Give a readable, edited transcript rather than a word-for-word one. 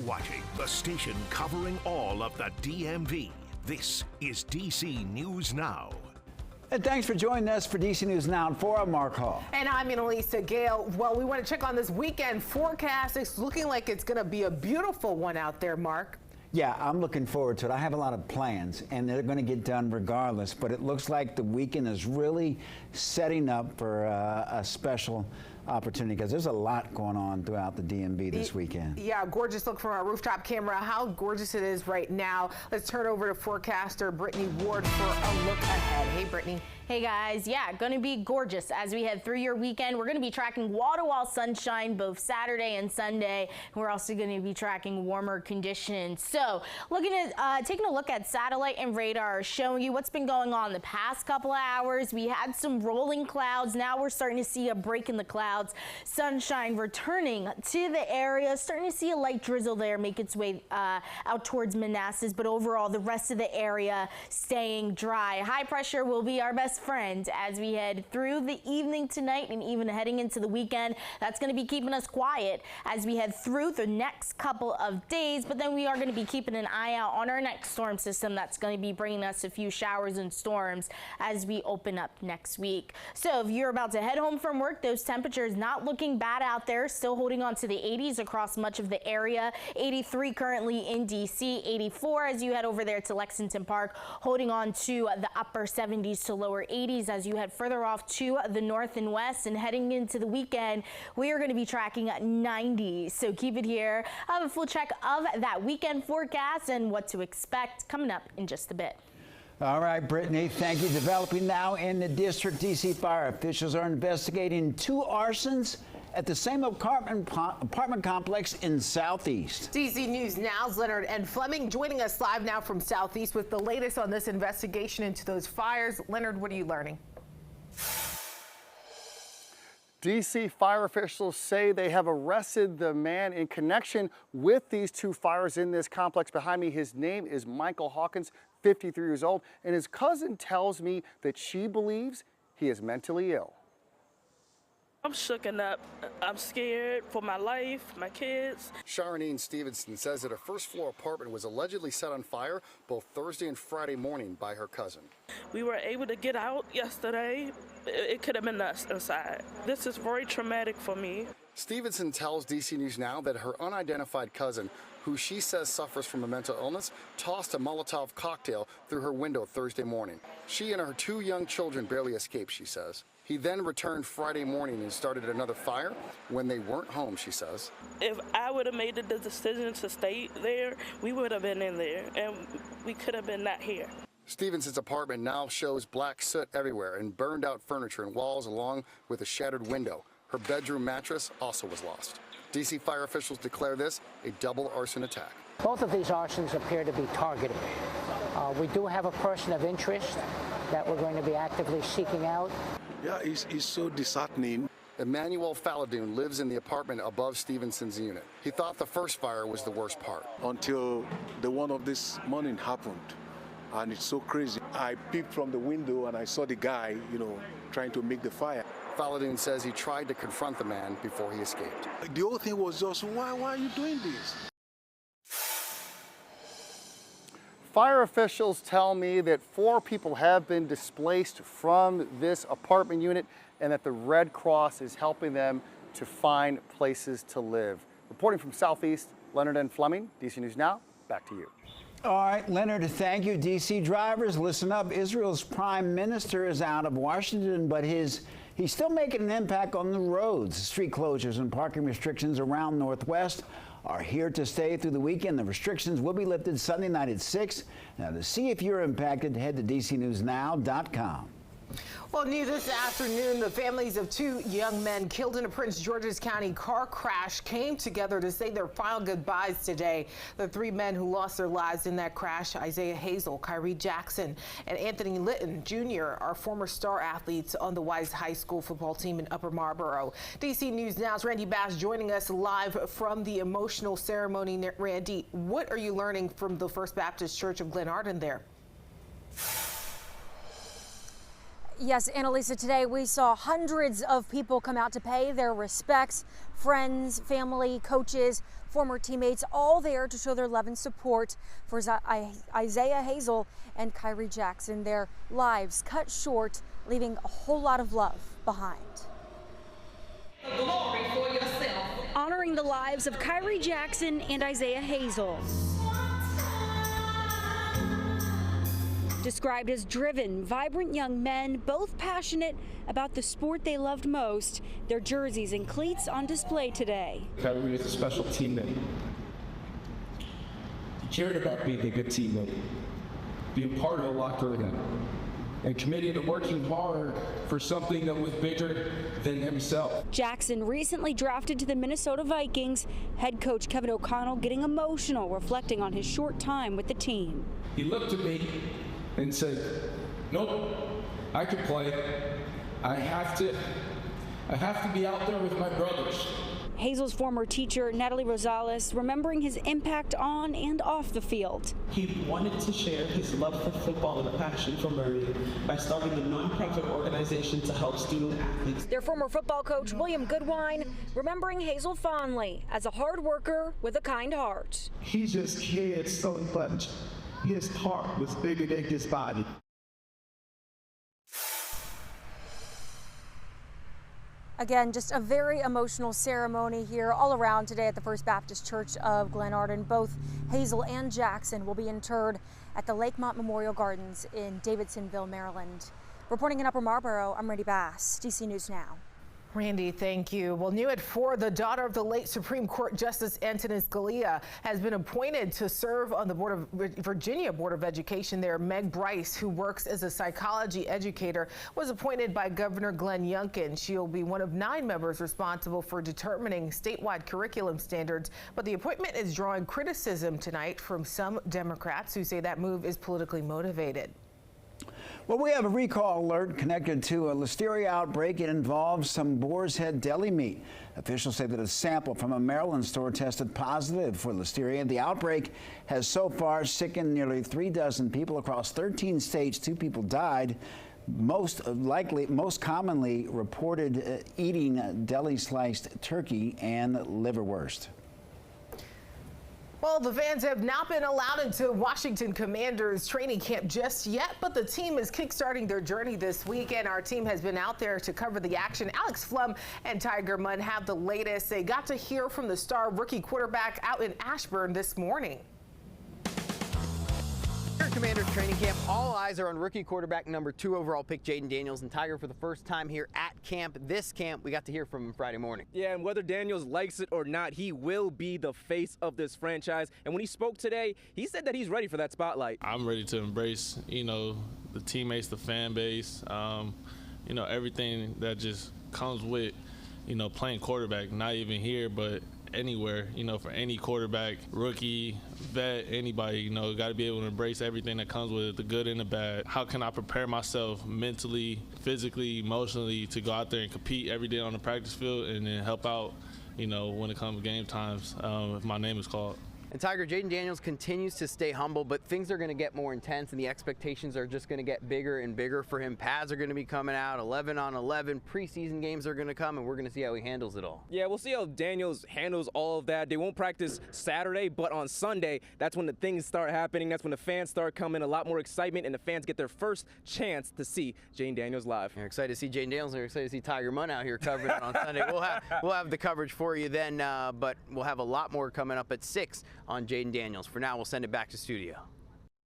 watching the station covering all of the DMV. This is DC News Now. And thanks for joining us for DC News Now. For I'm Mark Hall. And I'm Annalisa Gale. Well, we want to check on this weekend forecast. It's looking like it's going to be a beautiful one out there, Mark. Yeah, I'm looking forward to it. I have a lot of plans, and they're going to get done regardless. But it looks like the weekend is really setting up for a special opportunity because there's a lot going on throughout the DMV this weekend. Yeah, gorgeous look from our rooftop camera. How gorgeous it is right now. Let's turn over to forecaster Brittany Ward for a look ahead. Hey, Brittany. Hey guys, yeah, going to be gorgeous as we head through your weekend. We're going to be tracking wall-to-wall sunshine both Saturday and Sunday. We're also going to be tracking warmer conditions. So, looking at taking a look at satellite and radar, showing you what's been going on the past couple of hours. We had some rolling clouds. Now we're starting to see a break in the clouds. Sunshine returning to the area. Starting to see a light drizzle there make its way out towards Manassas, but overall the rest of the area staying dry. High pressure will be our best friend as we head through the evening tonight and even heading into the weekend. That's going to be keeping us quiet as we head through the next couple of days, but then we are going to be keeping an eye out on our next storm system that's going to be bringing us a few showers and storms as we open up next week. So if you're about to head home from work, those temperatures not looking bad out there, still holding on to the 80s across much of the area. 83 currently in DC, 84 as you head over there to Lexington Park, holding on to the upper 70s to lower 80s as you head further off to the north and west, and heading into the weekend we are going to be tracking 90. So keep it here. I have a full check of that weekend forecast and what to expect coming up in just a bit. All right, Brittany, thank you. Developing now in the district, DC fire officials are investigating 2 arsons at the same apartment complex in Southeast. DC News Now's Leonard and Fleming joining us live now from Southeast with the latest on this investigation into those fires. Leonard, what are you learning? DC fire officials say they have arrested the man in connection with these 2 fires in this complex. Behind me, his name is Michael Hawkins, 53 years old, and his cousin tells me that she believes he is mentally ill. I'm shooken up. I'm scared for my life, my kids. Sharonine Stevenson says that her first-floor apartment was allegedly set on fire both Thursday and Friday morning by her cousin. We were able to get out yesterday. It could have been us inside. This is very traumatic for me. Stevenson tells DC News Now that her unidentified cousin, who she says suffers from a mental illness, tossed a Molotov cocktail through her window Thursday morning. She and her 2 young children barely escaped, she says. He then returned Friday morning and started another fire when they weren't home, she says. If I would have made the decision to stay there, we would have been in there, and we could have been not here. Stevenson's apartment now shows black soot everywhere and burned out furniture and walls along with a shattered window. Her bedroom mattress also was lost. DC fire officials declare this a double arson attack. Both of these arsons appear to be targeted. We do have a person of interest that we're going to be actively seeking out. Yeah, it's so disheartening. Emmanuel Faladoon lives in the apartment above Stevenson's unit. He thought the first fire was the worst part. Until the one of this morning happened. And it's so crazy. I peeked from the window and I saw the guy, trying to make the fire. Faladoon says he tried to confront the man before he escaped. The whole thing was just, why are you doing this? Fire officials tell me that 4 people have been displaced from this apartment unit and that the Red Cross is helping them to find places to live. Reporting from Southeast, Leonard and Fleming, DC News Now, back to you. All right, Leonard, thank you. DC drivers, listen up. Israel's prime minister is out of Washington, but he's still making an impact on the roads. Street closures and parking restrictions around Northwest are here to stay through the weekend. The restrictions will be lifted Sunday night at 6. Now, to see if you're impacted, head to DCNewsNow.com. Well, new this afternoon, the families of 2 young men killed in a Prince George's County car crash came together to say their final goodbyes today. The 3 men who lost their lives in that crash, Isaiah Hazel, Kyrie Jackson, and Anthony Litton Jr., are former star athletes on the Wise High School football team in Upper Marlboro. DC News Now's Randy Bass joining us live from the emotional ceremony. Randy, what are you learning from the First Baptist Church of Glen Arden there? Yes, Annalisa, today we saw hundreds of people come out to pay their respects. Friends, family, coaches, former teammates, all there to show their love and support for Isaiah Hazell and Kyrie Jackson. Their lives cut short, leaving a whole lot of love behind. Glory for yourself. Honoring the lives of Kyrie Jackson and Isaiah Hazell. Described as driven, vibrant young men, both passionate about the sport they loved most. Their jerseys and cleats on display today. Kyrie is a special teammate. He cared about being a good teammate, being part of a locker room, and committed to working hard for something that was bigger than himself. Jackson recently drafted to the Minnesota Vikings. Head coach Kevin O'Connell getting emotional, reflecting on his short time with the team. He looked at me and said, nope, I can play. I have to be out there with my brothers. Hazell's former teacher, Natalie Rosales, remembering his impact on and off the field. He wanted to share his love for football and a passion for Murray by starting a nonprofit organization to help student athletes. Their former football coach, William Goodwine, remembering Hazell fondly as a hard worker with a kind heart. He just cared so much. His heart was bigger than his body. Again, just a very emotional ceremony here all around today at the First Baptist Church of Glenarden. Both Hazell and Jackson will be interred at the Lakemont Memorial Gardens in Davidsonville, Maryland. Reporting in Upper Marlboro, I'm Randy Bass, DC News Now. Randy, thank you. Well, new at 4, the daughter of the late Supreme Court Justice Antonin Scalia has been appointed to serve on the Virginia Board of Education there. Meg Bryce, who works as a psychology educator, was appointed by Governor Glenn Youngkin. She'll be one of 9 members responsible for determining statewide curriculum standards. But the appointment is drawing criticism tonight from some Democrats who say that move is politically motivated. Well, we have a recall alert connected to a listeria outbreak. It involves some Boar's Head deli meat. Officials say that a sample from a Maryland store tested positive for listeria. The outbreak has so far sickened nearly 36 people across 13 states. 2 people died. Most commonly reported eating deli sliced turkey and liverwurst. Well, the fans have not been allowed into Washington Commanders training camp just yet, but the team is kickstarting their journey this weekend. Our team has been out there to cover the action. Alex Flum and Tiger Munn have the latest. They got to hear from the star rookie quarterback out in Ashburn this morning. Commanders training camp, all eyes are on rookie quarterback number 2 overall pick Jayden Daniels, and Tiger for the first time here at camp. This camp, we got to hear from him Friday morning. Yeah, and whether Daniels likes it or not, he will be the face of this franchise. And when he spoke today, he said that he's ready for that spotlight. I'm ready to embrace, the teammates, the fan base, everything that just comes with, playing quarterback, not even here, but anywhere, for any quarterback, rookie, vet, anybody, got to be able to embrace everything that comes with it, the good and the bad. How can I prepare myself mentally, physically, emotionally to go out there and compete every day on the practice field and then help out, when it comes to game times, if my name is called. And Tiger, Jayden Daniels continues to stay humble, but things are going to get more intense and the expectations are just going to get bigger and bigger for him. Pads are going to be coming out, 11 on 11, preseason games are going to come, and we're going to see how he handles it all. Yeah, we'll see how Daniels handles all of that. They won't practice Saturday, but on Sunday, that's when the things start happening. That's when the fans start coming, a lot more excitement, and the fans get their first chance to see Jayden Daniels live. You're excited to see Jayden Daniels, and you're excited to see Tiger Munn out here covering it on Sunday. We'll have the coverage for you then, but we'll have a lot more coming up at 6 on Jayden Daniels. For now, we'll send it back to studio.